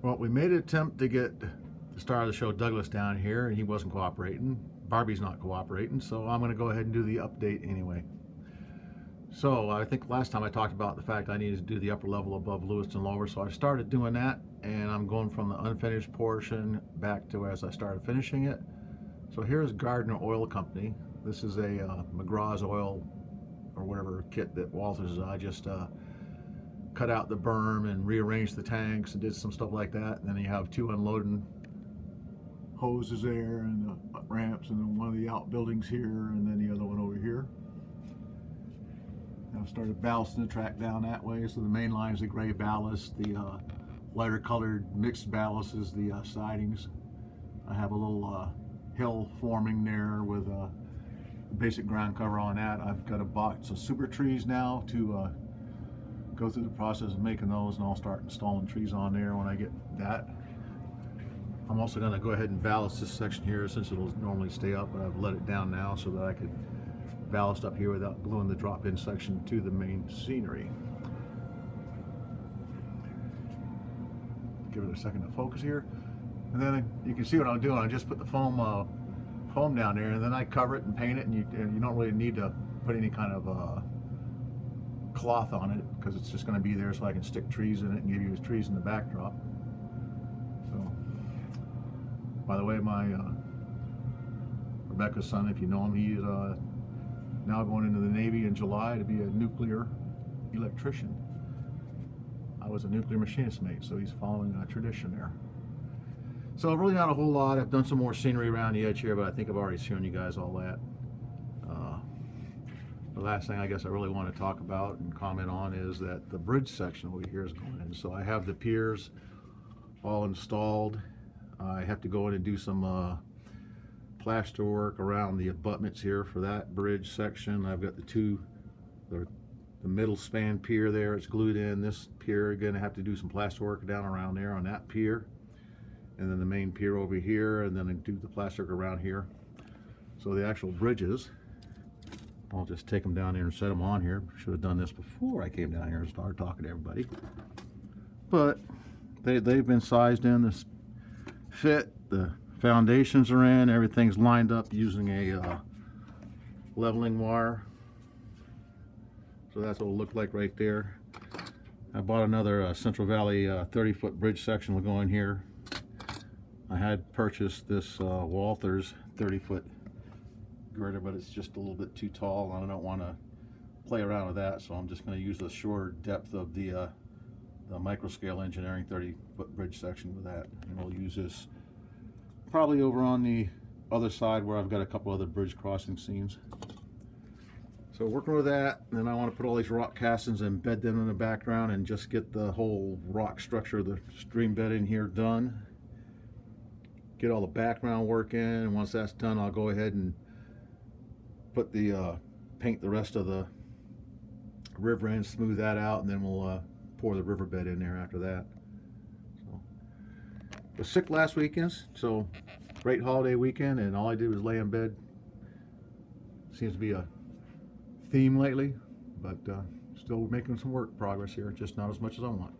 Well, we made an attempt to get the star of the show, Douglas, down here, and he wasn't cooperating. Barbie's not cooperating, so I'm going to go ahead and do the update anyway. So I think last time I talked about the fact I needed to do the upper level above Lewiston Lower, so I started doing that, and I'm going from the unfinished portion back to as I started finishing it. So here's Gardiner Oil Company. This is a McGraw's oil or whatever kit that Walters. I just cut out the berm and rearranged the tanks and did some stuff like that. And then you have two unloading hoses there and the ramps, and then one of the outbuildings here, and then the other one over here. I started ballasting the track down that way. So the main line is the gray ballast. The lighter colored mixed ballast is the sidings. I have a little hill forming there with basic ground cover on that. I've got a box of super trees now to go through the process of making those, and I'll start installing trees on there when I get that. I'm also going to go ahead and ballast this section here since it'll normally stay up, but I've let it down now so that I could ballast up here without gluing the drop-in section to the main scenery. Give it a second to focus here, and then you can see what I'm doing. I just put the foam down there, and then I cover it and paint it, and you don't really need to put any kind of cloth on it because it's just going to be there so I can stick trees in it and give you trees in the backdrop. So, by the way, my Rebecca's son, if you know him, he is now going into the Navy in July to be a nuclear electrician. I was a nuclear machinist mate, so he's following a tradition there. So really not a whole lot. I've done some more scenery around the edge here, but I think I've already shown you guys all that. The last thing I guess I really want to talk about and comment on is that the bridge section over here is going in. So I have the piers all installed. I have to go in and do some plaster work around the abutments here for that bridge section. I've got the middle span pier there, it's glued in. This pier, gonna have to do some plaster work down around there on that pier, and then the main pier over here, and then I do the plaster work around here. So the actual bridges, I'll just take them down here and set them on here. Should have done this before I came down here and started talking to everybody, but they've been sized in, this fit, the foundations are in, everything's lined up using a leveling wire. So that's what it'll look like right there. I bought another Central Valley 30-foot bridge section will go in here. I had purchased this Walters 30-foot girder, but it's just a little bit too tall, and I don't want to play around with that, so I'm just going to use the shorter depth of the micro scale engineering 30-foot bridge section with that, and we'll use this probably over on the other side where I've got a couple other bridge crossing scenes. So working with that, and then I want to put all these rock castings and bed them in the background and just get the whole rock structure of the stream bed in here done. Get all the background work in, and once that's done, I'll go ahead and put the paint the rest of the river in, smooth that out, and then we'll pour the riverbed in there after that. So, I was sick last weekend, so great holiday weekend, and all I did was lay in bed. Seems to be a theme lately, but still making some work progress here, just not as much as I want.